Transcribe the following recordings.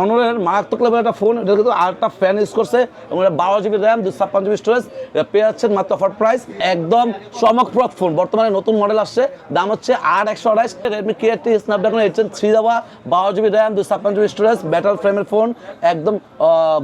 অনরের মারাত্মক লেভেলের একটা ফোন, এটা কিন্তু আরেকটা ফ্যান ইউজ করছে এবং এটা 12GB র্যাম 256GB স্টোরেজ, এটা পেয়ে যাচ্ছেন মাত্র অফার প্রাইস, একদম চমকপ্রদ ফোন। বর্তমানে নতুন মডেল আসছে, দাম হচ্ছে 8128, রেডমি K80 স্ন্যাপড্রাগন 8 Gen 3 দেওয়া, 12GB RAM 256GB storage, battle ফ্রেমের ফোন, একদম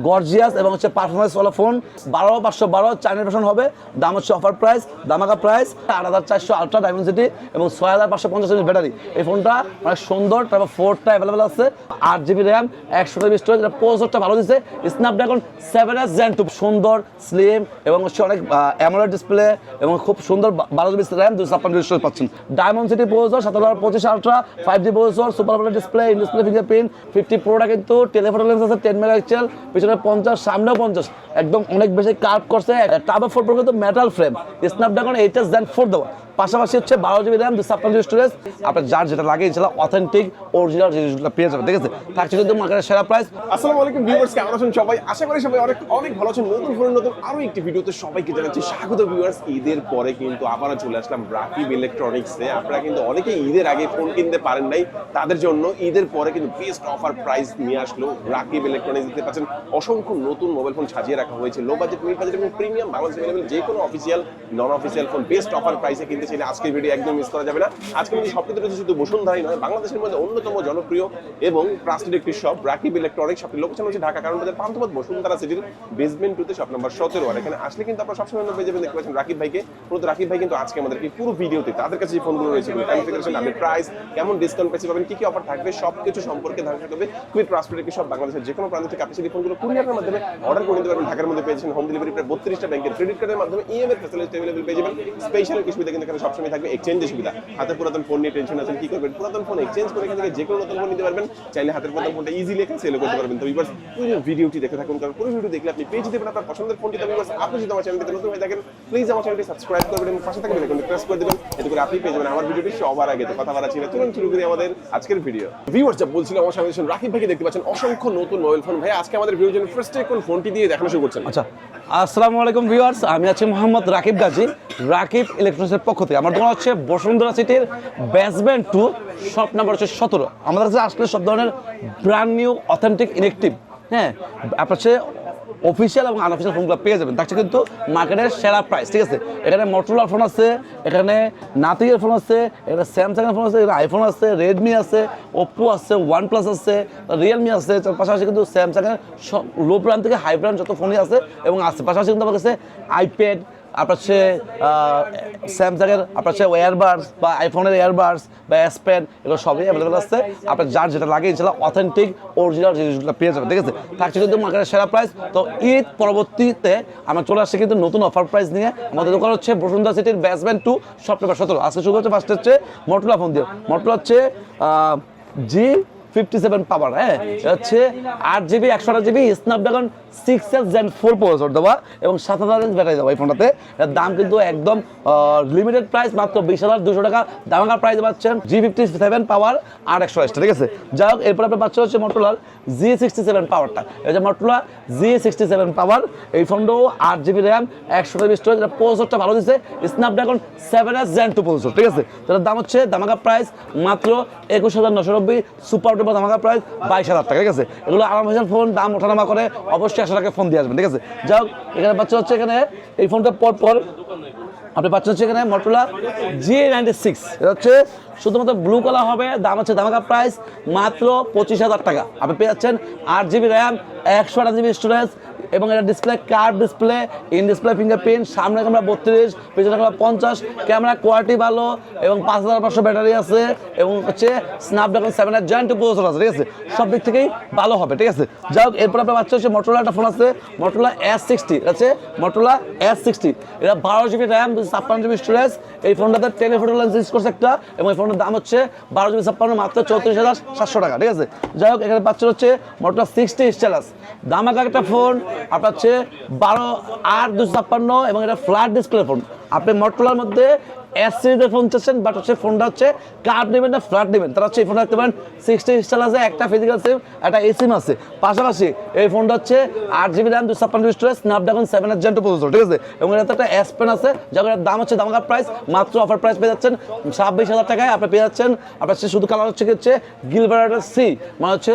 গর্জিয়াস এবং হচ্ছে পারফরমেন্স ওয়ালা ফোন। 12512 চাইনিজ ভার্সন হবে, দাম হচ্ছে অফার প্রাইস, দামাকা প্রাইস 8400 আলট্রা ডাইমেনসিটি এবং 6550 ব্যাটারি। এই ফোনটা অনেক সুন্দর, তারপর 4টা অ্যাভেলেবেল আছে, 8GB র্যাম 128GB স্টোরেজ, এটা প্রসেসরটা ভালো দিচ্ছে, স্ন্যাপড্রাগন 7S Gen 2, সুন্দর স্লিম এবং হচ্ছে অনেক অ্যামোলেড ডিসপ্লে এবং খুব সুন্দর 12GB র্যাম 256GB স্টোরেজ পাচ্ছেন। ডায়মন্ডসিটি processor 7025 ultra 5G processor, super AMOLED display, in display fingerprint, 50 প্রোটা কিন্তু টেলিফোটো লেন্স আছে 10 মেগাপিক্সেল, পিছনে 50, সামনেও 50, একদম অনেক বেশি কার্ভ করছে। টার্বো 4 প্রো কিন্তু metal frame, Snapdragon 8S Gen 4 দেওয়া, পাশাপাশি হচ্ছে 12GB র্যাম 256GB স্টোরেজ। আপনার যার যেটা লাগে ইনশাআল্লাহ অথেন্টিক অরিজিনাল জিনিসগুলো পেয়ে যাবেন, ঠিক আছে? থাকছে কিন্তু মার্কেটের সেরা প্রাইস। আসসালামু আলাইকুম ভিউয়ার্স, কেমন আছেন সবাই? আশা করি সবাই অনেক ভালো আছেন। নতুন ফোনের নতুন আরো একটি ভিডিওতে সবাইকে জানাচ্ছি স্বাগত। ভিউয়ার্স, ঈদের পরে কিন্তু আবারও চলে আসলাম রাকিব ইলেকট্রনিক্সে। আপনারা কিন্তু অনেকেই ঈদের আগে ফোন কিনতে পারেন নাই, তাদের জন্য ঈদের পরে কিন্তু বেস্ট অফার প্রাইস নিয়ে আসলো রাকিব ইলেকট্রনিক্স। দেখতে পাচ্ছেন অসংখ্য নতুন মোবাইল ফোন সাজিয়ে রাখা হয়েছে, লো বাজেট, মিড বাজেট এবং প্রিমিয়াম বাংলাদেশ অ্যাভেলেবল যে কোনো অফিসিয়াল নন অফিসিয়াল ফোন বেস্ট অফার প্রাইসে কিনতে চাইলে আজকের ভিডিও একদম মিস করা যাবে না। আজকে কিন্তু সবকিছু রয়েছে শুধু বসুন্ধরাই নয়, বাংলাদেশের মধ্যে অন্যতম জনপ্রিয় এবং ট্রাস্টেড একটি শপ রাকিব ইলেকট্রনিক্স। শপটির লোকেশন হচ্ছে ঢাকা কারণ বাজার পান্থপথ বসুন্ধরা সিটির বেসমেন্ট 2 তে শপ নাম্বার 17। আর এখানে আসলে কিন্তু আপনারা সবসময় পেয়ে যাবেন, দেখতে পাচ্ছেন রাকিব ভাইকে। মূলত রাকিব ভাই কিন্তু আজকে আমাদের এই পুরো ভিডিওতে তাদের কাছে যে ফোনগুলো রয়েছে, কনফিগারেশন, আপনি প্রাইস, কেমন ডিসকাউন্ট পেয়ে পাবেন, কি কি অফার থাকবে, সবকিছু সম্পর্কে ধারণা থাকবে। খুবই ট্রাস্টেড একটি শপ, বাংলাদেশের যে কোনো প্রান্ত থেকে আপনি সেই ফোনগুলো কুরিয়ারের মাধ্যমে অর্ডার করে নিতে পারবেন। ঢাকার মধ্যে পেয়েছেন হোম ডেলিভারি, প্রায় 32টা ব্যাংকের ক্রেডিট কার্ডের মাধ্যমে ইএমআই ফ্যাসিলিটি अवेलेबल পেয়ে যাবেন। স্পেশাল কিছু সুবিধা কিন্তু এখানে সবসময় থাকবে, এক্সচেঞ্জের সুবিধা। হাতে পুরাতন ফোন নিয়ে টেনশন আছেন কি করবেন, পুরাতন ফোন এক্সচেঞ্জ করে এখান থেকে যে কোনো নতুন ফোন নিতে পারবেন। চাইলে হাতের পুরাতন ফোনটা ইজিলি এখানে সেল করতে পারবেন। তো ভিউয়ার্স, পুরো ভিডিওটি দেখে থাকুন, কারণ পুরো ভিডিও দেখলে আপনি পেয়ে যেতে পারেন আপনার পছন্দের ফোনটি। তো ভিউয়ার্স, আপনি যদি আমার চ্যানেলটিতে নতুন হয়ে থাকেন, প্লিজ আমার চ্যানেলটি সাবস্ক্রাইব করবেন এবং পাশে থাকা বেল আইকনটি প্রেস করে দিবেন, এতে করে আপনি পেয়ে যাবেন আমার ভিডিওটি সবার আগে। তো কথা বাড়াচ্ছি না, চলুন শুরু করি আমাদের আজকের ভিডিও। ভিউয়ার্স, যা বলছিলাম, আমার সামনে রাকিব ভাইকে দেখতে পাচ্ছেন, অসংখ্য নতুন মোবাইল ফোন। ভাই, আজকে আমাদের ভিডিওর জন্য ফার্স্টে কোন ফোনটি দিয়ে দেখানো শুরু করছেন? আচ্ছা, আসসালামু আলাইকুম ভিউয়ার্স, আমি আছি মোহাম্মদ রাকিব গাজী, রাকিব ইলেকট্রনিক্সের পক্ষ থেকে। আমার দোকান হচ্ছে বসুন্ধরা সিটির বেসমেন্ট 2, শপ নাম্বার হচ্ছে 17। আমাদের কাছে আসলে সব ধরনের ব্র্যান্ড নিউ অথেন্টিক ইলেকট্রিক, হ্যাঁ, আপনার হচ্ছে অফিসিয়াল এবং আনঅফিসিয়াল ফোনগুলো পেয়ে যাবেন। থাকছে কিন্তু মার্কেটের সেরা প্রাইস, ঠিক আছে? এখানে মোটরোলার ফোন আছে, এখানে নাথিংয়ের ফোন আছে, এখানে স্যামসাংয়ের ফোন আছে, এখানে আইফোন আছে, রেডমি আছে, ওপ্পো আছে, ওয়ানপ্লাস আছে, রিয়েলমি আছে। পাশাপাশি কিন্তু স্যামসাংয়ের লো ব্র্যান্ড থেকে হাই ব্র্যান্ড যত ফোনই আছে এবং আছে। পাশাপাশি কিন্তু আমার কাছে আইপ্যাড, আপনার হচ্ছে স্যামসাংয়ের আপনার হচ্ছে এয়ারবাডস বা আইফোনের এয়ারবাডস বা এস পেন, এগুলো সবই অ্যাভেলেবেল আছে। আপনার যার যেটা লাগে ইনশাআল্লাহ অথেন্টিক অরিজিনাল জিনিসগুলো পেয়ে যাবেন, ঠিক আছে? থাকছে কিন্তু মার্কেটের সেরা প্রাইস। তো ঈদ পরবর্তীতে আমরা চলে আসছি কিন্তু নতুন অফার প্রাইস নিয়ে। আমাদের দোকান হচ্ছে বসুন্ধরা সিটির বেসমেন্ট 2, শপ নাম্বার 17। আজকে শুরু হচ্ছে ফার্স্ট হচ্ছে মোটরোলা ফোন দিয়ে। মোটরোলা হচ্ছে G57 পাওয়ার, হ্যাঁ, এটা হচ্ছে 8GB 128GB Snapdragon 6S Gen 4 processor দেওয়া এবং 7000 ব্যাটারি দেওয়া। এই ফোনটাতে এর দাম কিন্তু একদম লিমিটেড প্রাইস, মাত্র 20,200 টাকা। দামাকার প্রাইস পাচ্ছেন G57 পাওয়ার 828, ঠিক আছে? যাই হোক, এরপর আপনার পাচ্ছেন হচ্ছে মোটরোলার G67 পাওয়ারটা। এই যে মোটরোলা G67 পাওয়ার, এই ফোনটাও 8GB র্যাম 128GB স্টোরেজ, এটা প্রসেসরটা ভালো দিচ্ছে, স্ন্যাপড্রাগন 7S Gen 2 প্রসেসর, ঠিক আছে? তার দাম হচ্ছে দামাকা প্রাইস মাত্র 21,990, সুপার ধামাকা প্রাইস 22,000 টাকা, ঠিক আছে? এগুলো আরামসে ফোন, দাম ওঠানামা করে, অবশ্যই 100 টাকা ফোন দিয়ে আসবেন, ঠিক আছে? যাই হোক, এখানে পাচ্ছেন হচ্ছে এখানে এই ফোনটা পর আপনি পাচ্ছেন হচ্ছে এখানে মোটরোলা G96, এটা হচ্ছে শুধুমাত্র ব্লু কালার হবে, দাম হচ্ছে ধামাকা প্রাইস মাত্র 25,000 টাকা। আপনি পেয়ে যাচ্ছেন 8GB র্যাম 128GB স্টোরেজ এবং এটা display curve display, in display fingerprint, সামনে ক্যামেরা 32, পিছনে ক্যামেরা 50, ক্যামেরা কোয়ালিটি ভালো এবং 5500 ব্যাটারি আছে এবং হচ্ছে স্ন্যাপড্রাগন 7S Gen 2 প্রসেসর আছে, ঠিক আছে? সব দিক থেকেই ভালো হবে, ঠিক আছে? যাই হোক, এরপর আপনার বাচ্চা হচ্ছে মোটরোলা একটা ফোন আছে, মোটরোলা S60, এটা হচ্ছে মোটরোলা S60, এটা 12GB র্যাম 256GB স্টোরেজ। এই ফোনটাতে টেলিফোটো লেন্স ইউজ করছে একটা এবং এই ফোনটার দাম হচ্ছে 12GB 56 মাত্র 34,700 টাকা, ঠিক আছে? যাই হোক, এখানে বাচ্চা হচ্ছে মোটরোলা 60 স্টাইলাস, দামাকা একটা ফোন, আপনার হচ্ছে 12/8 256 এবং এটা ফ্ল্যাট ডিসপ্লে ফোন, আপনি মটোরোলার মধ্যে এস সিরিজের ফোন চাচ্ছেন, বাট হচ্ছে ফোনটা হচ্ছে কার্ড নেবেন না ফ্ল্যাট নেবেন, তারা হচ্ছে এই ফোনটা রাখতে পারেন 60 ইনস্টল আছে, একটা ফিজিক্যাল সিম, একটা এসিম আছে। পাশাপাশি এই ফোনটা হচ্ছে 8GB RAM 256GB storage, Snapdragon 7 Gen 2 processor, ঠিক আছে। এবং এটাতে একটা এস পেন আছে, যার দাম হচ্ছে দামাকা প্রাইস, মাত্র অফার প্রাইস পেয়ে যাচ্ছেন 26,000 টাকায়। আপনি পেয়ে যাচ্ছেন, আপনার শুধু কালার হচ্ছে গিলবার্ট সি, মানে হচ্ছে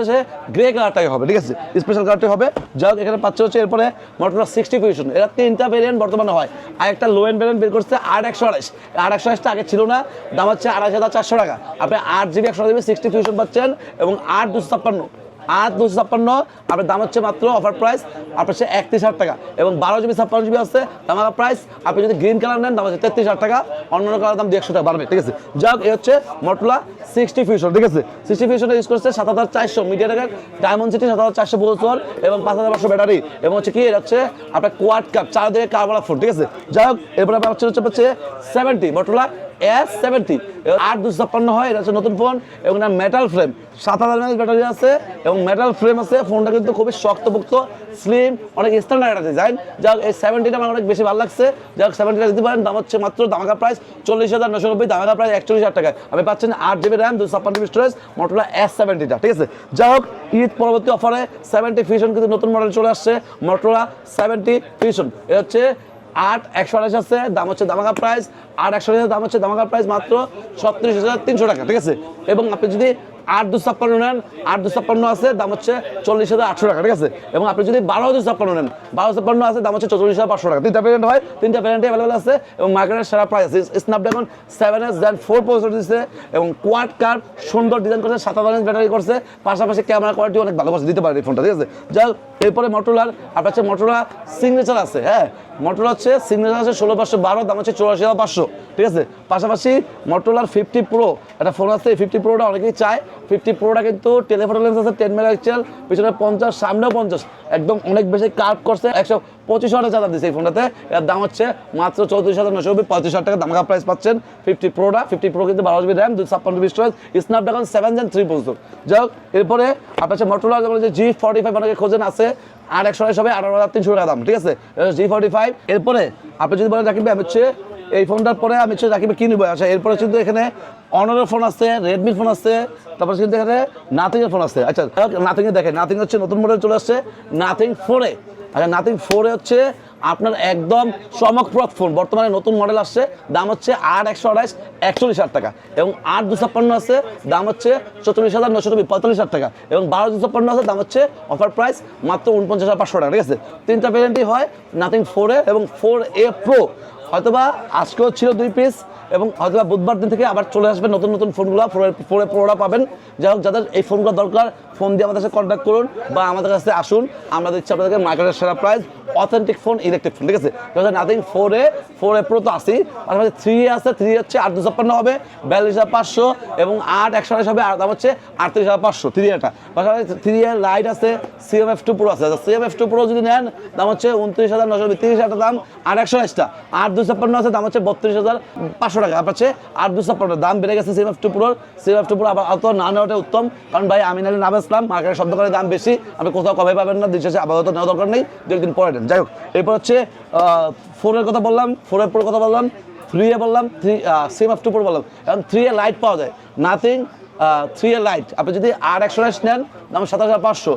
গ্রে কালারটাই হবে, ঠিক আছে, স্পেশাল কালারটাই হবে। যাই হোক, এখানে পাচ্ছে হচ্ছে এরপরে মোটরোলা 60 ফুশন, এরা 3টা ভেরিয়েন্ট বর্তমানে হয়। আর একটা লো এন্ড ভেরিয়েন্ট বের করছে 8/128, 8/128টা আগে ছিল না, দাম হচ্ছে 28,400 টাকা। আপনি 8GB 128GB 60 ফুশন পাচ্ছেন এবং 8/256 আপনার দাম হচ্ছে মাত্র অফার প্রাইস আপনার হচ্ছে 31,000 টাকা। এবং 12GB 56GB আছে দামাকা প্রাইস, আপনি যদি গ্রিন কালার নেন দাম হচ্ছে 33,000 টাকা, অন্যান্য কালার দাম 100 টাকা বাড়বে, ঠিক আছে। যাক, এই হচ্ছে মোটরোলা 60 ফুশন, ঠিক আছে। 60 ফুশন ইউজ করছে 7400 মিডিয়াটেকের ডায়মন্ড সিটি 7400 প্রসেসর এবং 5500 ব্যাটারি, এবং হচ্ছে কি এটা হচ্ছে আপনার কোয়াড কাপ 4 দিকে কার্বন ফোন, ঠিক আছে। যাই হোক, এরপরে আপনার হচ্ছে 70 মোটরোলা S70 8/256 হয়, এটা হচ্ছে নতুন ফোন এবং এটা মেটাল ফ্রেম, 7000 mAh ব্যাটারি আছে এবং মেটাল ফ্রেম আছে। ফোনটা কিন্তু খুবই শক্তপোক্ত, স্লিম, অনেক স্ট্যান্ডার্ড একটা ডিজাইন। যাক, এই 70টা আমার অনেক বেশি ভালো লাগছে। যাক, 70টা দিতে পারেন, দাম হচ্ছে মাত্র দামাকা প্রাইস 40,990, দামাকা প্রাইস 41,000 টাকায়। আপনি পাচ্ছেন 8GB RAM 256GB storage Motorola S70টা, ঠিক আছে। যাই হোক, ঈদ পরবর্তী অফারে 70 ফুশন কিন্তু নতুন মডেল চলে আসছে, মোটরোলা 70 ফুশন। এটা হচ্ছে 8/128 আছে, দাম হচ্ছে দামাকা প্রাইস 8/128, দাম হচ্ছে দামাকা প্রাইস মাত্র 36,300 টাকা, ঠিক আছে। এবং আপনি যদি 8/256 নেন, 8/256 আছে, দাম হচ্ছে 40,800 টাকা, ঠিক আছে। এবং আপনি যদি 12/256 নেন, 12/256 আছে, দাম হচ্ছে 44,500 টাকা। 3টা ভেরিয়েন্ট হয়, 3টা ভেরিয়েন্টে অ্যাভেলেবল আছে এবং মার্কেটের সেরা প্রাইস আছে। স্ন্যাপড্রাগন 7 Gen 4 প্রসেসর দিচ্ছে এবং কোয়াড কার্ড সুন্দর ডিজাইন করছে, 7000 mAh ব্যাটারি করছে, পাশাপাশি ক্যামেরা কোয়ালিটি অনেক ভালো করছে, দিতে পারে এই ফোনটা, ঠিক আছে। যাই হোক, এরপরে মোটরোলার আপনার হচ্ছে মোটরোলা সিগনেচার আছে, হ্যাঁ, মোটরোলা হচ্ছে সিগনেচার আছে 16,512, দাম হচ্ছে 84,500, ঠিক আছে। পাশাপাশি মোটরোলার 50 প্রো একটা ফোন আছে, এই 50 প্রোটা অনেকেই চায়। 50 প্রোটা কিন্তু টেলিফোটো লেন্স আছে 10 মেগাপিক্সেল, পিছনে 50, সামনেও 50, একদম অনেক বেশি কার্ভ করছে, 125 ওয়াটের চার্জার দিচ্ছে এই ফোনটাতে। এর দাম হচ্ছে মাত্র 34,990, 35,000 টাকা দামাকা প্রাইস পাচ্ছেন 50 প্রোটা। 50 প্রো কিন্তু 12GB RAM 256GB storage, Snapdragon 7 Gen 3 processor. যাই হোক, এরপরে আপনার হচ্ছে মোটরোলা যেমন যে G45 অনেকে খোঁজেন আছে, 8/128 হবে 18,300 টাকা দাম, ঠিক আছে, G45। এরপরে আপনি যদি বলেন রাকিব আমি হচ্ছে এই ফোনটার পরে আমি হচ্ছে রাকিবে কিনবো, আচ্ছা, এরপরে কিন্তু এখানে অনারের ফোন আছে, রেডমির ফোন আছে, তারপর কিন্তু এখানে নাথিংয়ের ফোন আছে। আচ্ছা, নাথিংয়ে দেখেন, নাথিং হচ্ছে নতুন মডেল চলে আসছে, নাথিং 4A। আচ্ছা, নাথিং 4A হচ্ছে আপনার একদম চমকপ্রদ ফোন, বর্তমানে নতুন মডেল আসছে, দাম হচ্ছে 8/128 41,000 টাকা। এবং 8/256 আছে, দাম হচ্ছে 44,990 45,000 টাকা। এবং 12/256 আছে, দাম হচ্ছে অফার প্রাইস মাত্র 49,500 টাকা, ঠিক আছে। 3টা ভেরিয়েন্টই হয় নাথিং 4A এবং 4A প্রো। হয়তোবা আজকেও ছিল 2 পিস এবং হয়তোবা বুধবার দিন থেকে আবার চলে আসবে নতুন নতুন ফোনগুলো, 4A প্রোটা পাবেন। যাই হোক, যাদের এই ফোনগুলো দরকার ফোন দিয়ে আমাদের সাথে কন্ট্যাক্ট করুন বা আমাদের কাছে আসুন, আমরা দিচ্ছি আপনাদেরকে মার্কেটের সেরা price, authentic phone, electric phone, ঠিক আছে। নাথিং 4A প্রো তো আসি, পাশাপাশি 3A আছে, 3A হচ্ছে 8/256 হবে 42,500 এবং 8/128 হবে, আর দাম হচ্ছে 38,500 3Aটা। পাশাপাশি 3A লাইট আছে, CMF2 প্রো আছে। CMF2 প্রো যদি নেন দাম হচ্ছে 29,990, 30,000 দাম, 8/128টা 8/256 আছে, দাম হচ্ছে 32,500 টাকা। আপনার হচ্ছে 8/256 দাম বেড়ে গেছে CMF2 প্রোর। CMF2 প্রো আবার অত না নেওয়াটা উত্তম, কারণ ভাই আমি নাহলে না বেচলাম, মার্কেটের শব্দ করে দাম বেশি, আপনি কোথাও কমে পাবেন না, দিন শেষে আপাতত নেওয়া দরকার নেই, 2 দিন পরে নেন। যাই হোক, এরপর হচ্ছে 4A কথা বললাম, 4A প্রোর কথা বললাম, 3A বললাম, CMF2 প্রো বললাম, এখন 3A লাইট পাওয়া যায়, নাথিং 3A লাইট। আপনি যদি 8/128 নেন দাম 27,500,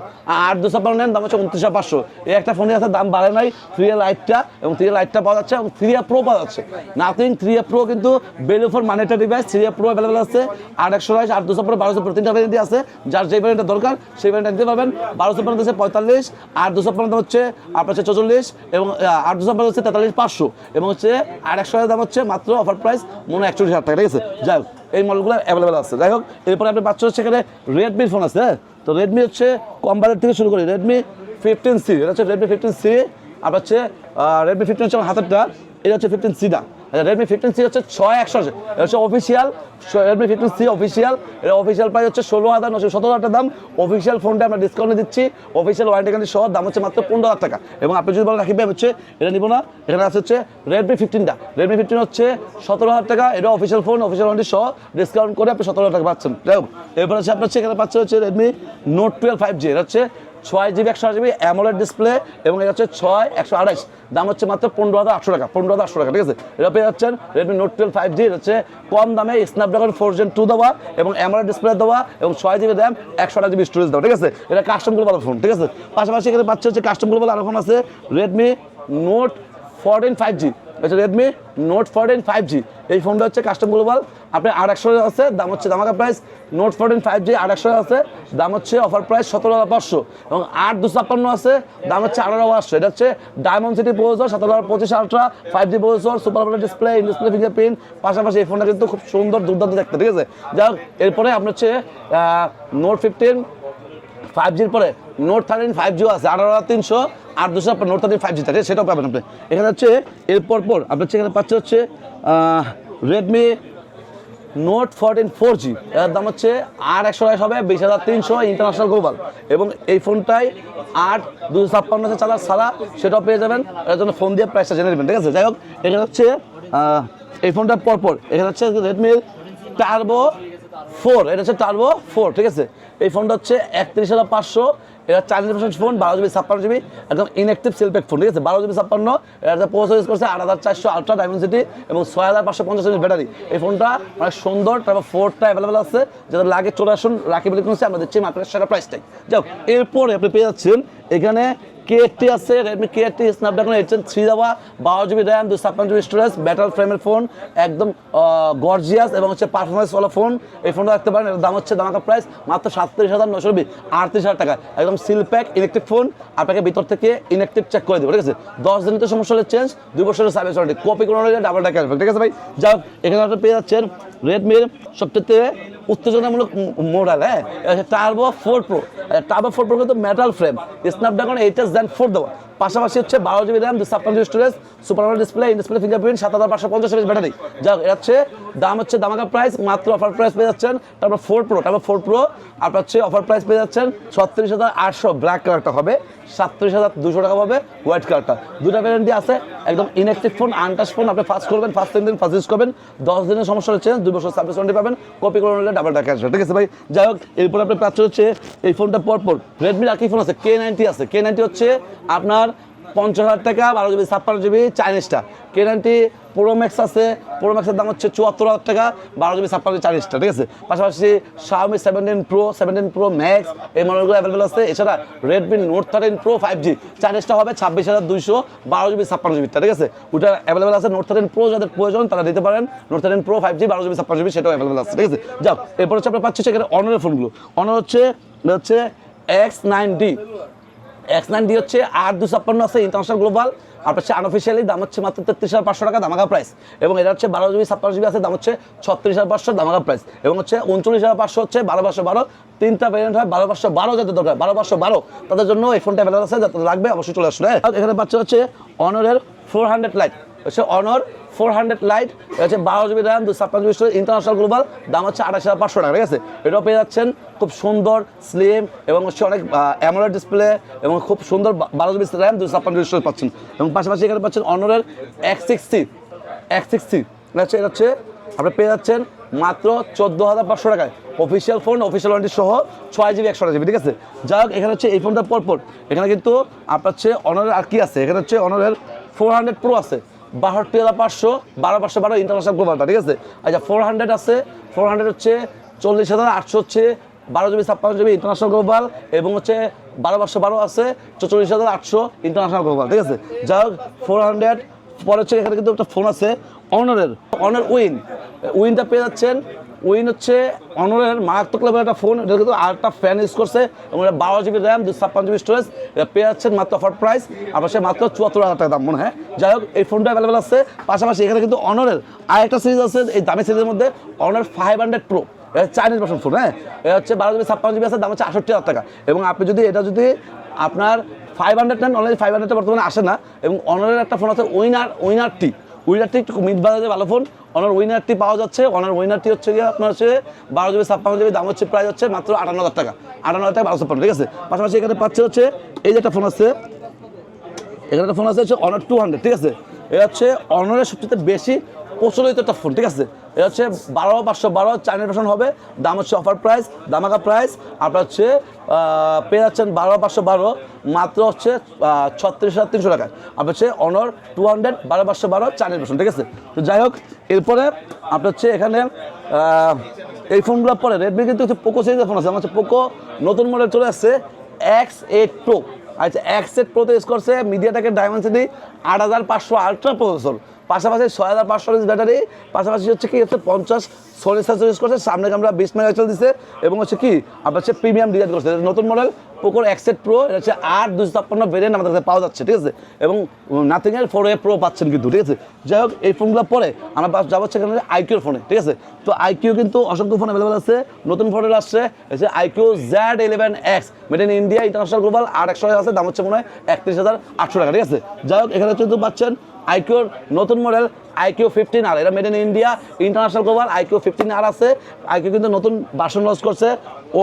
8/256 নেন দাম হচ্ছে 29,500। এই একটা ফোনে আছে, দাম বাড়ে নাই 3A লাইটটা, এবং 3A লাইটটা পাওয়া যাচ্ছে এবং 3A প্রো পাওয়া যাচ্ছে। নাথিং 3A প্রো কিন্তু ভ্যালু ফর মানি একটা ডিভাইস। 3A প্রো অ্যাভেলেবল আছে 8/128, 8/256, 1200, 3টা ভ্যারিয়েন্ট আছে। যার যে ভ্যারিয়েন্টটা দরকার সেই ভ্যারিয়েন্ট নিতে পারবেন। 1200 হচ্ছে 45, 8/256 হচ্ছে আপনার হচ্ছে 44 এবং 8/256 হচ্ছে 43,500 এবং হচ্ছে 8/128 দাম হচ্ছে মাত্র অফার প্রাইস 41,000 টাকা, ঠিক আছে। যাই হোক, এই মডেলগুলো অ্যাভেলেবেল আছে। যাই হোক, এরপরে আপনি পাচ্ছেন হচ্ছে এখানে রেডমির ফোন আছে, হ্যাঁ। তো রেডমি হচ্ছে কম বাজেট থেকে শুরু করি, রেডমি 15C, এটা হচ্ছে রেডমি 15C। আপনার হচ্ছে রেডমি 15 হচ্ছে হাতেরটা, এটা হচ্ছে 15Cটা। আচ্ছা, রেডমি 15C হচ্ছে 6/128, এটা হচ্ছে অফিসিয়াল রেডমি 15C অফিসিয়াল। এটা অফিসিয়াল প্রাইস হচ্ছে 16,900, 17,000 দাম। অফিসিয়াল ফোনটা আমরা ডিসকাউন্টে দিচ্ছি, অফিসিয়াল ওয়ারেন্টি গ্যারান্টি সহ, দাম হচ্ছে মাত্র 15,000 টাকা। এবং আপনি যদি বলেন রাখিবেন হচ্ছে এটা নিব না, এখানে আছে হচ্ছে রেডমি 15টা, রেডমি 15 হচ্ছে 17,000 টাকা, এটা অফিসিয়াল ফোন, অফিসিয়াল ওয়ারেন্টি সহ, ডিসকাউন্ট করে আপনি 17,000 টাকা পাচ্ছেন। যাই হোক, এরপর হচ্ছে আপনার হচ্ছে এখানে পাচ্ছেন হচ্ছে রেডমি নোট 12 5G, এটা হচ্ছে 6GB 128GB অ্যামোলেড ডিসপ্লে এবং এটা হচ্ছে 6/128, দাম হচ্ছে মাত্র 15,800 টাকা, 15,800 টাকা, ঠিক আছে। এটা পেয়ে যাচ্ছেন Redmi Note 12 5G, এটা হচ্ছে কম দামে স্ন্যাপড্রাগন 4 Gen 2 দেওয়া এবং অ্যামোলেড ডিসপ্লে দেওয়া এবং 6GB র্যাম 128GB স্টোরেজ দেওয়া, ঠিক আছে। এটা কাস্টম গ্লোবাল ফোন, ঠিক আছে। পাশাপাশি এখানে পাচ্ছে হচ্ছে কাস্টম গ্লোবাল আরো ফোন আছে Redmi Note 14 5G, এটা Redmi Note 14 5G, এই ফোনটা হচ্ছে কাস্টম গ্লোবাল, আপনার 8,100 আছে, দাম হচ্ছে ধামাকা প্রাইস। Note 14 5G 8,100 আছে, দাম হচ্ছে অফার প্রাইস 17,500 এবং 8,256 আছে, দাম হচ্ছে 18,500। এটা হচ্ছে diamond city processor 1725 ultra 5G processor, super AMOLED display, in display fingerprint, পাশাপাশি এই ফোনটা কিন্তু খুব সুন্দর দুর্দান্ত দেখতে, ঠিক আছে। যাই হোক, এরপরে আপনার হচ্ছে Note 15 5Gর পরে Note 13 5G আছে 18,300, আর 200 আপনার Note 13 5G থাকে, সেটাও পাবেন আপনি এখানে। হচ্ছে এরপর আপনার হচ্ছে এখানে পাচ্ছে হচ্ছে Redmi Note 14 4G, এর দাম হচ্ছে 8,128 হবে, 20,300 ইন্টারন্যাশনাল গ্লোবাল এবং এই ফোনটাই 8,256 চার্জার ছাড়া, সেটাও পেয়ে যাবেন। এর জন্য ফোন দিয়ে প্রাইসটা জেনে নেবেন, ঠিক আছে। যাই হোক, এখানে হচ্ছে এই ফোনটার পরপর এখানে হচ্ছে Redmi Turbo 4, এটা হচ্ছে Turbo 4, ঠিক আছে। এই ফোনটা হচ্ছে 31,500, এটা 40% ফোন, 12GB 56GB একদম ইনঅ্যাক্টিভ সেলপ্যাক ফোন, ঠিক আছে। 12GB 56, এটা প্রসেসর ইউজ করছে 8,400 আলট্রা ডায়মেনসিটি এবং 6,550 ব্যাটারি। এই ফোনটা অনেক সুন্দর। তারপর 4টা অ্যাভেলেবেল আছে, যাদের লাগে চলে আসুন, রাকিব ইলেকট্রনিক্সে আমরা দিচ্ছি মাত্র সেরা প্রাইসটাই। যাও, এরপরে আপনি পেয়ে যাচ্ছেন এখানে K80 আছে, Redmi K80 স্ন্যাপড্রাগন 8 Gen 3 দেওয়া, 12GB RAM 256GB storage, battle ফ্রেমের ফোন, একদম গর্জিয়াস এবং হচ্ছে পারফরমেন্স ওয়ালা ফোন। এই ফোনটা রাখতে পারেন, এর দাম হচ্ছে ধামাকা প্রাইস মাত্র 37,990, 38,000 টাকা, একদম সিল প্যাক ইলেকট্রিক ফোন। আপনাকে ভিতর থেকে ইনঅ্যাক্টিভ চেক করে দেবো, ঠিক আছে। 10 দিনের তো সমস্যা হলে চেঞ্জ, 2 বছরের সার্ভিস ওয়ারেন্টি, কপি কোনো ডাবল টাকা আসবে, ঠিক আছে ভাই। যাই হোক, এখানে আপনি পেয়ে যাচ্ছেন রেডমির সবচেয়ে উত্তেজনামূলক মডেল, হ্যাঁ, Turbo 4 Pro। Turbo 4 Pro কিন্তু মেটাল ফ্রেম, স্ন্যাপড্রাগন 8 Gen 4 দেওয়া, পাশাপাশি হচ্ছে 12GB RAM 256GB storage, super AMOLED display, in display fingerprint, 7,550 battery. যাই হোক, এটা হচ্ছে দাম হচ্ছে ধামাকা প্রাইস, মাত্র অফার প্রাইস পেয়ে যাচ্ছেন Turbo 4 Pro আপনার হচ্ছে অফার প্রাইস পেয়ে যাচ্ছেন 36,800, ব্ল্যাক কালারটা হবে 37,200 টাকা পাবে, হোয়াইট কালারটা। দুটা ভ্যারিয়েন্টই আছে, একদম ইনঅ্যাক্টিভ ফোন, আনটাচ ফোন। আপনি ফার্স্ট করবেন, ফার্স্ট 3 দিন ফার্স্ট ইউজ করবেন, 10 দিনের সমস্যা হচ্ছে 2 বছর সার্ভিস ওয়ারেন্টি পাবেন, কপি করে নিলে ডাবল টাকা আসবে, ঠিক আছে ভাই। যাই হোক, এরপর আপনি পাচ্ছেন হচ্ছে এই ফোনটা পরপর রেডমির আর কি ফোন আছে, K90 আছে। K90 হচ্ছে আপনার 50,000 টাকা, 12GB 56GB চাইনিজটা। K90 Pro Max আছে, Pro Max এর দাম হচ্ছে 74,000 টাকা, 12GB 56GB চাইনিজটা, ঠিক আছে। পাশাপাশি Xiaomi 17 Pro Max এই মডেলগুলো অ্যাভেলেবেল আছে। এছাড়া Redmi Note 13 Pro 5G চাইনিজটা হবে 26,200, 12GB 56GB, ঠিক আছে। ওটা অ্যাভেলেবেল আছে। Note 13 Pro যাদের প্রয়োজন তারা দিতে পারেন, Note 13 Pro 5G 12GB 56GB সেটাও অ্যাভেলেবেল আছে, ঠিক আছে। যাও, এরপর হচ্ছে আপনি পাচ্ছি সেখানে Honor ফোনগুলো। Honor হচ্ছে X9D হচ্ছে 8,256 আছে, ইন্টারন্যাশনাল গ্লোবাল। আপনার হচ্ছে আনঅফিসিয়ালি দাম হচ্ছে মাত্র 33,500 টাকা, ধামাকা প্রাইস। এবং এটা হচ্ছে 12GB 56GB আছে, দাম হচ্ছে 36,500, ধামাকা প্রাইস। এবং হচ্ছে 39,500 হচ্ছে 12,512, 3টা ভ্যারিয়েন্ট হয়। 12,512 যাদের দরকার, 12,512 তাদের জন্য এই ফোনটা অ্যাভেলেবল আছে, যাদের লাগবে অবশ্যই চলে আসুন। এখানে পাচ্ছে হচ্ছে অনরের 400 লাইট, হচ্ছে অনর 400 লাইট, হচ্ছে 12GB RAM 256GB storage, international global, দাম হচ্ছে 28,500 টাকা, ঠিক আছে। এটাও পেয়ে যাচ্ছেন খুব সুন্দর স্লিম এবং হচ্ছে অনেক অ্যামোলেড ডিসপ্লে এবং খুব সুন্দর 12GB র্যাম 256GB স্টোরেজ পাচ্ছেন। এবং পাশাপাশি এখানে পাচ্ছেন অনরের X60, এটা হচ্ছে আপনি পেয়ে যাচ্ছেন মাত্র 14,500 টাকায়, অফিসিয়াল ফোন, অফিসিয়াল ওয়ারেন্টি সহ, 6GB 128GB, ঠিক আছে। যাই হোক, এখানে হচ্ছে এই ফোনটার পরপর এখানে কিন্তু আপনার হচ্ছে অনরের আর কি আছে, এখানে হচ্ছে অনরের 400 Pro আছে, 62,500, 12,512 ইন্টারন্যাশনাল গ্লোবালটা, ঠিক আছে। আচ্ছা, 400 আছে, 400 হচ্ছে 40,800 হচ্ছে 12GB 56GB ইন্টারন্যাশনাল গ্লোবাল এবং হচ্ছে 12,512 আছে 44,800 ইন্টারন্যাশনাল গ্লোবাল, ঠিক আছে। যাই হোক, 400 পরে হচ্ছে এখানে কিন্তু একটা ফোন আছে অনর উইনটা পেয়ে যাচ্ছেন। উইন হচ্ছে অনরের মারাত্মক লেভেলের একটা ফোন, এটা কিন্তু আরেকটা ফ্যান ইউজ করছে এবং এটা 12GB র্যাম 256GB স্টোরেজ, এটা পেয়ে যাচ্ছেন মাত্র অফার প্রাইস আপনার সে মাত্র 74,000 টাকা দাম মনে হয়। যাই হোক, এই ফোনটা অ্যাভেলেবেল আছে। পাশাপাশি এখানে কিন্তু অনরের আরেকটা সিরিজ আছে, এই দামি সিরিজের মধ্যে অনর 500 Pro, এটা চাইনিজ ভার্সন ফোন, হ্যাঁ। এটা হচ্ছে 12GB 56GB আছে, দাম হচ্ছে 68,000 টাকা। এবং আপনি যদি এটা যদি আপনার 500 নেন, অনলাইন 500 বর্তমানে আসে না। এবং অনরের একটা ফোন আছে উইনারটি একটু মিড বাজারে ভালো ফোন, অনার উইনারটি পাওয়া যাচ্ছে। অনার উইনারটি হচ্ছে গিয়ে আপনার হচ্ছে 12GB 56GB, দাম হচ্ছে প্রায় হচ্ছে মাত্র 58,000 টাকা, 58,000 টাকা 1256, ঠিক আছে। পাশাপাশি এখানে পাচ্ছে হচ্ছে এই যে একটা ফোন আছে, এখানে একটা ফোন আছে হচ্ছে অনার 200, ঠিক আছে। এটা হচ্ছে অনারের সবচেয়ে বেশি প্রচলিত একটা ফোন, ঠিক আছে। এটা হচ্ছে 12512 চাইনিজ ভার্সন হবে, দাম হচ্ছে অফার প্রাইস, দামাকা প্রাইস। আপনার হচ্ছে পেয়ে যাচ্ছেন 12512 মাত্র হচ্ছে 36,300 টাকায়। আপনার হচ্ছে অনর 200 12512 চাইনিজ ভার্সন, ঠিক আছে। তো যাই হোক, এরপরে আপনার হচ্ছে এখানে এই ফোনগুলোর পরে রেডমি কিন্তু হচ্ছে পোকো সিরিজের ফোন আছে। আমার হচ্ছে পোকো নতুন মডেল চলে আসছে X8 Pro। আচ্ছা, X8 Pro-তে ইউজ করছে মিডিয়াটেকের ডায়মেনসিটি 8500 আলট্রা প্রসেসর, পাশাপাশি 6500 ব্যাটারি, পাশাপাশি হচ্ছে কি হচ্ছে 50 সোনি সেন্সর ইউজ করছে, সামনে ক্যামেরা 20 মেগাপিক্সেল দিচ্ছে, এবং হচ্ছে কি আপনার হচ্ছে প্রিমিয়াম ডিজাইন করছে। নতুন মডেল পোকোর X8 Pro, এটা হচ্ছে 8256 ভেরিয়েন্ট আমাদের কাছে পাওয়া যাচ্ছে, ঠিক আছে। এবং নাথিংয়ের 4A Pro পাচ্ছেন কিন্তু, ঠিক আছে। যাই হোক, এই ফোনগুলো পরে আমরা যাবো হচ্ছে এখানে আইকিউর ফোনে, ঠিক আছে। তো আইকিউ কিন্তু অসংখ্য ফোন অ্যাভেলেবল আছে, নতুন ফোনের আসছে হচ্ছে iQOO Z11X, made in India, international global, 800 আছে, দাম হচ্ছে মনে হয় 31,800 টাকা, ঠিক আছে। যাই হোক, এখানে কিন্তু পাচ্ছেন আইকিউর নতুন মডেল IQ 15R, এটা made in India, international global. IQ 15R আছে, আইকিউ কিন্তু নতুন ভার্সন লঞ্চ করছে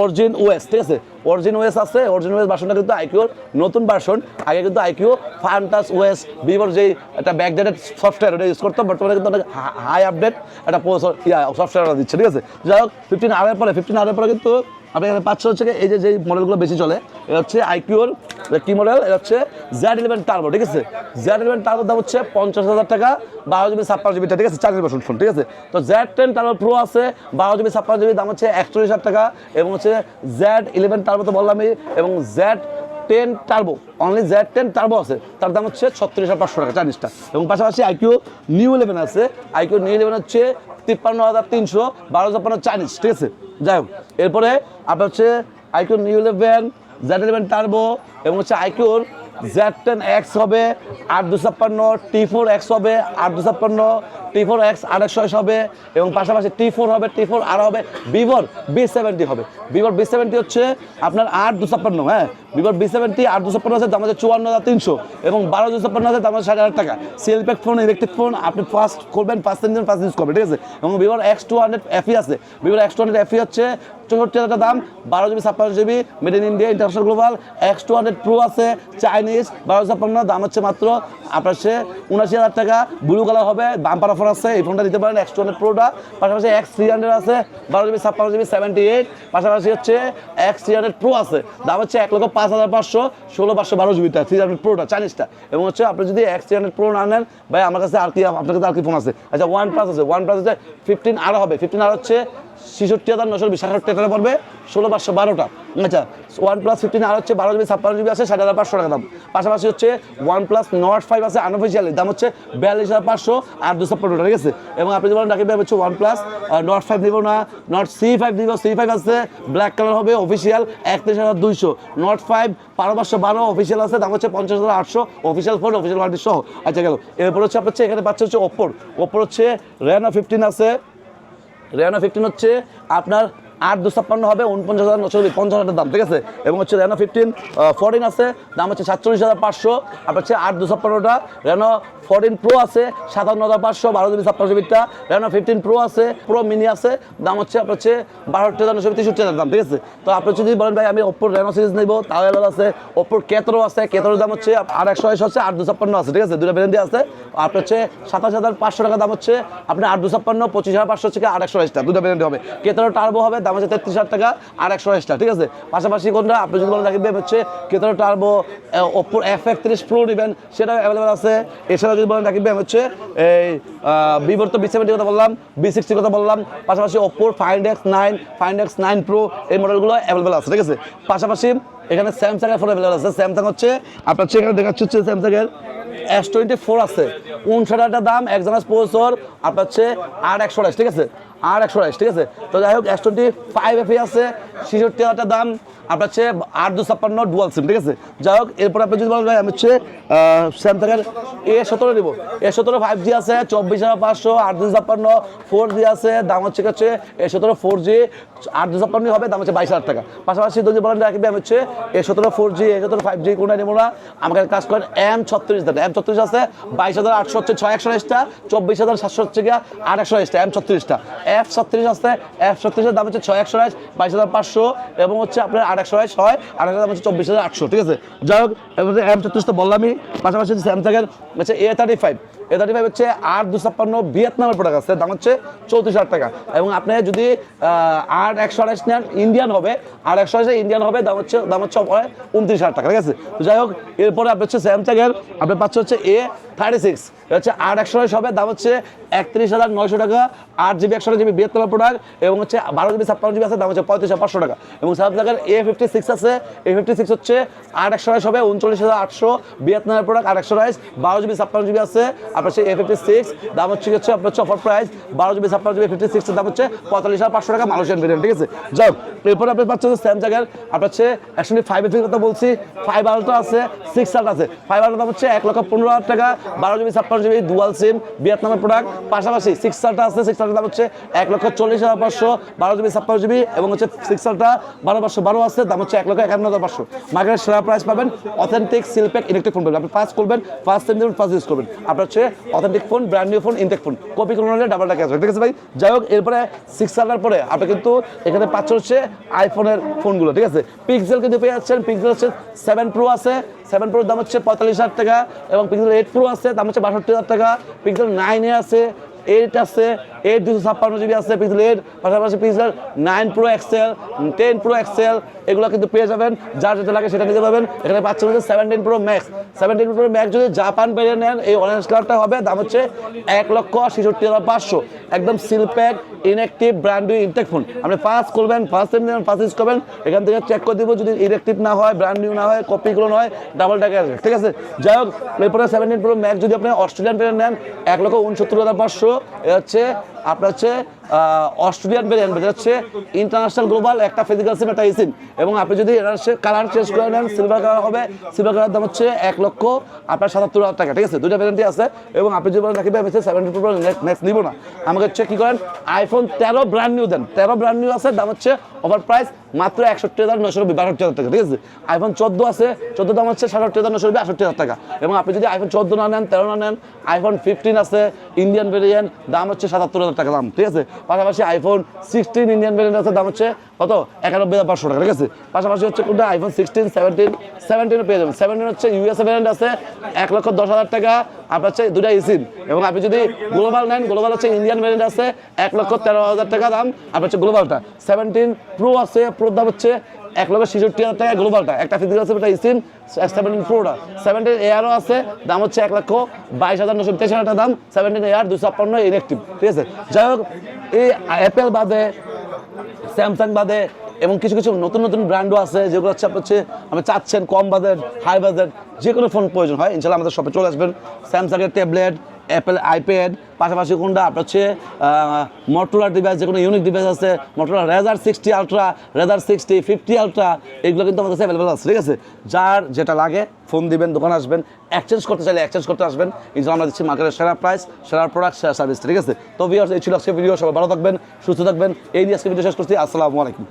অরিজিন OS, ঠিক আছে। অরিজিন OS আছে, অরিজিন OS ভার্সনটা কিন্তু আইকিউর নতুন ভার্সন। আগে কিন্তু আইকিউ ফান্টাস OS ভিভোর যেই একটা ব্যাকডেটেড সফটওয়্যার ওটা ইউজ করতো, বর্তমানে কিন্তু অনেক হাই আপডেট একটা সফটওয়্যার দিচ্ছে, ঠিক আছে। যাই হোক, 15R এর পরে কিন্তু আপনি এখানে পাচ্ছেন হচ্ছে এই যে মডেলগুলো বেশি চলে, এটা হচ্ছে আইকিউর কি মডেল, এটা হচ্ছে Z11 টার্বো, ঠিক আছে। Z11 টার্বোর দাম হচ্ছে 50,000 টাকা, 12GB 56GB, ঠিক আছে, 4 ভার্সন ফোন, ঠিক আছে। তো Z10 টার্বো প্রো আছে 12GB 56GB, দাম হচ্ছে 41,000 টাকা, এবং হচ্ছে Z11 টার্বো তো বললামই, এবং Z10 turbo, only Z10 turbo আছে, তার দাম হচ্ছে 36,500 টাকা চাইনিজটা। এবং পাশাপাশি আইকিউ নিউ 11 আছে, আইকিউ নিউ 11 হচ্ছে 53,300, 12,056 চাইনিজ, ঠিক আছে। যাই হোক, এরপরে আপনার হচ্ছে আইকিউ নিউ 11, Z11 টার্বো, এবং হচ্ছে আইকিউর Z10X হবে 8256, T4X হবে 8256, T4X 828 হবে, এবং পাশাপাশি T4 হবে, T4R হবে, ভিভোর B70 হবে। ভিভোর B70 হচ্ছে আপনার 8256, হ্যাঁ, ভিভোর B70 8256 আছে, দাম হচ্ছে 54,300, এবং 12,256 আছে, দাম হচ্ছে 60,000 টাকা। সিএলপ্যাক ফোন, ইলেকট্রিক ফোন, আপনি ফার্স্ট করবেন, ফার্স্ট ইউজ করবেন, ঠিক আছে। এবং ভিভোর X200 FE আছে, ভিভোর X200 FE হচ্ছে 64,000 টাকা দাম, 12GB 56GB, made in India, international global. X200 Pro আছে চাইনিজ, 12,056, দাম হচ্ছে মাত্র আপনার হচ্ছে 79,000 টাকা, ব্লু কালার হবে, বাম্পার অফার আছে, এই ফোনটা নিতে পারেন X200 Proটা। পাশাপাশি X300 আছে 12GB 56GB 78, পাশাপাশি হচ্ছে X300 Pro আছে, দাম হচ্ছে 1,05,500, 16,512GB 300 Proটা চাইনিজটা। এবং হচ্ছে আপনি যদি X300 Pro না নেন ভাই, আমার কাছে আর কি, আপনার কাছে আর কি ফোন আছে? আচ্ছা, OnePlus আছে, OnePlus হচ্ছে 15R হবে, 15R হচ্ছে 66,920, 67 টাকা পড়বে, 16,512টা। আচ্ছা, OnePlus 15R হচ্ছে 12GB 56GB আছে, 60,500 টাকা দাম। পাশাপাশি হচ্ছে OnePlus Nord 5 আছে আনঅফিসিয়ালি, দাম হচ্ছে 42,500 আর 256, ঠিক আছে। এবং আপনি যেমন রাখবেন হচ্ছে OnePlus Nord 5 দিব না, Nord C5 দিব, C5 আছে, ব্ল্যাক কালার হবে, অফিসিয়াল 31,200, Nord 5 12,512 অফিসিয়াল আছে, দাম হচ্ছে 50,800, অফিসিয়াল ফোন, অফিসিয়াল ওয়ারেন্টি সহ। আচ্ছা, গেল। এরপর হচ্ছে আপনার এখানে পাচ্ছে হচ্ছে ওপ্পোর হচ্ছে Reno 15 আছে, Reno 15 হচ্ছে আপনার 8,256 হবে, 49,920, 50,000 দাম, ঠিক আছে। এবং হচ্ছে Reno 15 14 আছে, দাম হচ্ছে 47,500, আপনার হচ্ছে 8,256টা। Reno 14 Pro আছে 57,500, 12GB 56GBটা। Reno 15 Pro আছে, Pro Mini আছে, দাম হচ্ছে আপনার হচ্ছে 62,900, 63,000 দাম, ঠিক আছে। তো আপনি যদি বলেন ভাই আমি Oppo Reno সিরিজ নেব, তাও আছে। Oppo Ketro আছে, Ketroর দাম হচ্ছে 828 হচ্ছে, 8,256 আছে, ঠিক আছে, দুটো ভ্যারিয়েন্টই আছে। আপনার হচ্ছে 27,500 টাকা দাম হচ্ছে আপনার 8,256, 25,500 থেকে 828টা, দুটো ভ্যারিয়েন্ট হবে। Ketro টার্বো হবে, দাম হচ্ছে 33,000 টাকা, 828টা, ঠিক আছে। পাশাপাশি কোনটা আপনি যদি বলেন রাখবেন হচ্ছে Ketro turbo, Oppo F31 Pro নেবেন, সেটাও অ্যাভেলেবেল আছে। এছাড়া যদি বলেন রাখবেন হচ্ছে এই ভিভোর তো B70 কথা বললাম, B60 কথা বললাম, পাশাপাশি Oppo Find X9, Find X9 Pro এই মডেলগুলো অ্যাভেলেবেল আছে, ঠিক আছে। পাশাপাশি এখানে স্যামসাং এর ফোন অ্যাভেলেবেল আছে। স্যামসাং হচ্ছে আপনার এখানে দেখাচ্ছে হচ্ছে স্যামসাং এর S24 আছে, 59,000 দাম, একজনের প্রসেসর, আপনার হচ্ছে 8/128, ঠিক আছে, 8/128, ঠিক আছে। তো যাই হোক, S25 FE আছে, 66,000 দাম, আপনার হচ্ছে 8,256 ডুয়াল সিম, ঠিক আছে। যাই হোক, এরপর আপনি যদি বলেন ভাই আমি হচ্ছে স্যামসাংয়ের A17 নেব, A17 5G আছে, 24,500, 8,256, 4G আছে, দাম হচ্ছে A17 4G 8,256 হবে, দাম হচ্ছে 22,000 টাকা। পাশাপাশি যদি বলেন রাখবে আমি হচ্ছে A17 4G, A17 5G কোনটা নেবো না, আমাকে কাজ করেন M36 দেন, M36 আছে 22,800 হচ্ছে 6/128টা, 24,700 হচ্ছে গিয়া 8/128টা, M36টা। F36 আছে, F36 এর দাম হচ্ছে 6/128, 22,500, এবং হচ্ছে আপনার 8/128 হয়, 8/128 দাম হচ্ছে 24,800, ঠিক আছে। যাই হোক, M36 তো বললামই। পাশাপাশি স্যামসাংয়ের হচ্ছে A35, A35 হচ্ছে 8256 ভিয়েতনামের প্রোডাক্ট আছে, দাম হচ্ছে 34,000 টাকা। এবং আপনি যদি 8128 নেন ইন্ডিয়ান হবে, 8128 ইন্ডিয়ান হবে, দাম হচ্ছে 29,000 টাকা, ঠিক আছে। তো যাই হোক, এরপরে আপনি হচ্ছে স্যামসাংয়ের আপনি পাচ্ছে হচ্ছে A36, হচ্ছে 8128 হবে, দাম হচ্ছে 31,900 টাকা। 8GB 128GB ভিয়েতনামের প্রোডাক্ট এবং হচ্ছে 12GB 56GB আছে, দাম হচ্ছে 35,500 টাকা। এবং স্যামসাংয়ের A56 আছে, A56 হচ্ছে 8128 হবে, 39,800 ভিয়েতনামের প্রোডাক্ট। 8128 12GB 56GB আছে আপনার সেই A56, দাম হচ্ছে আপনার offer price 12GB 56GB A56 এর দাম হচ্ছে 45,500 টাকা মালয়েশিয়ান ভেরিয়েন্ট, ঠিক আছে। যাই হোক, এরপরে আপনি পাচ্ছেন স্যামসাংয়ের আপনার হচ্ছে অ্যাকচুয়ালি 5 এর কথা বলছি, 5 আলট্রা আছে, 6 আলট্রা আছে। 5 আলট্রা দাম হচ্ছে 1,15,000 টাকা, 12GB 56GB ডুয়াল সিম ভিয়েতনামের প্রোডাক্ট। পাশাপাশি 6 আলট্রা আছে, 6 আলট্রা দাম হচ্ছে 1,40,500, 12GB 56GB এবং হচ্ছে 6 আলট্রা 12/512 আছে, দাম হচ্ছে 1,51,500। মার্কেটের সেরা প্রাইস পাবেন, অথেন্টিক সিলপ্যাক ইলেকট্রিক ফোন পাবেন। আপনি ফার্স্ট করবেন, ফার্স্ট টাইম দেবেন, ফার্স্ট ইউজ করবেন, আপনার হচ্ছে authentic phone, brand new phone, intact phone. Copy করে নিলে ডাবল টাকা আসবে, ঠিক আছে ভাই। যাই হোক, এরপরে 6 আলট্রার পরে আপনি কিন্তু এখানে পাচ্ছেন হচ্ছে আইফোনের ফোনগুলো, ঠিক আছে। পিক্সেল কিন্তু পেয়ে যাচ্ছেন, পিক্সেল হচ্ছে 7 প্রো আছে, 7 প্রোর দাম হচ্ছে 45,000 টাকা এবং পিক্সেল 8 প্রো আছে, দাম হচ্ছে 62,000 টাকা। পিক্সেল 9 আছে, 8 আছে, 8 256GB আছে পিক্সেল 8, পাশাপাশি pixel 9 pro XL, 10 pro XL, এগুলো কিন্তু পেয়ে যাবেন, যার যেটা লাগে সেটা নিতে পারবেন। এখানে পাচ্ছেন হচ্ছে 17 প্রো ম্যাক্স, 17 প্রো ম্যাক্স যদি জাপান পেয়ে নেন, এই অরেঞ্জ কালারটা হবে, দাম হচ্ছে 1,66,500। একদম seal pack inactive brand new intact phone. আপনি ফার্স্ট করবেন, ফার্স্ট টাইম দেবেন, ফার্স্ট ইউজ করবেন, এখান থেকে চেক করে দিব, যদি ইনঅ্যাক্টিভ না হয়, ব্র্যান্ড নিউ না হয়, কপিগুলো না হয়, ডাবল টাকা আসবে, ঠিক আছে। যাই হোক, এরপরে 17 প্রো ম্যাক্স যদি আপনি অস্ট্রেলিয়ান পেয়ে নেন 1,69,500, এ হচ্ছে আপনার হচ্ছে অস্ট্রেলিয়ান ভেরিয়েন্ট, এটা হচ্ছে ইন্টারন্যাশনাল গ্লোবাল, একটা ফিজিক্যাল সিম, একটা সিম। এবং আপনি যদি এটা কালার চেঞ্জ করে নেন, সিলভার কালার হবে, সিলভার কালার দাম হচ্ছে 1,77,000 টাকা, ঠিক আছে। দুইটা ভ্যারিয়েন্টই আছে। এবং আপনি যদি বলেন নাকি ভাই 17 প্রো নেক্সট নিব না, আমাকে হচ্ছে কি করেন, আইফোন 13 ব্র্যান্ড নিউ দেন, 13 ব্র্যান্ড নিউ আছে, দাম হচ্ছে অফার প্রাইস মাত্র 61,990, 62,000 টাকা, ঠিক আছে। আইফোন 14 আছে, 14 দাম হচ্ছে 67,990, 68,000 টাকা। এবং আপনি যদি আইফোন 14 না নেন, 13 না নেন, আইফোন 15 আছে ইন্ডিয়ান ভেরিয়েন্ট, দাম হচ্ছে 77,000 টাকা দাম, ঠিক আছে। পাশাপাশি আইফোন 16 ইন্ডিয়ান ভেরিয়েন্ট আছে, দাম হচ্ছে কত, 91,500 টাকা, ঠিক আছে। পাশাপাশি হচ্ছে কোনটা আইফোন 16, 17 পেয়ে যাবেন। 17 হচ্ছে ইউএসএ ভেরিয়েন্ট আছে, 1,10,000 টাকা, আপনার হচ্ছে দুটা ইসিম। এবং আপনি যদি গ্লোবাল নেন, গ্লোবাল হচ্ছে ইন্ডিয়ান ভেরিয়েন্ট আছে, 1,13,000 টাকা দাম, আপনার হচ্ছে গ্লোবালটা। 17 প্রো আছে, প্রোর দাম হচ্ছে 1,66,000 টাকা গ্লোবালটা, একটা ফিজিক্যাল আছে, একটা ইসিম। 17 প্রোটা, 17 এয়ারও আছে, দাম হচ্ছে 1,22,993 টাকা দাম, 17 এয়ার 256 ইনঅ্যাক্টিভ, ঠিক আছে। যাই হোক, এই অ্যাপেল বাদে, স্যামসাং বাদে এবং কিছু কিছু নতুন নতুন ব্র্যান্ডও আছে, যেগুলো হচ্ছে আপনি আপনি চাচ্ছেন কম বাজেট, হাই বাজেট, যে কোনো ফোন প্রয়োজন হয়, ইনশাল্লাহ আমাদের শপে চলে আসবেন। স্যামসাংয়ের ট্যাবলেট, অ্যাপেল আইপ্যাড, পাশাপাশি কোনটা আপনার হচ্ছে মোটরোলা ডিভাইস, যে কোনো ইউনিক ডিভাইস আছে, মোটরোলা রেজার 60 আলট্রা, রেজার 60, 50 আলট্রা, এগুলো কিন্তু আমাদের কাছে অ্যাভেলেবল আছে, ঠিক আছে। যার যেটা লাগে ফোন দিবেন, দোকানে আসবেন, এক্সচেঞ্জ করতে চাইলে এক্সচেঞ্জ করতে আসবেন, ইনশাল্লাহ আমরা দিচ্ছি মার্কেটের সেরা প্রাইস, সেরা প্রোডাক্ট, সেরা সার্ভিস, ঠিক আছে। তো ভিউয়ার্স, এই ছিল আজকে ভিডিও, সবাই ভালো থাকবেন, সুস্থ থাকবেন, এই নিয়ে আজকে ভিডিও শেষ করছি। আসসালামু আলাইকুম।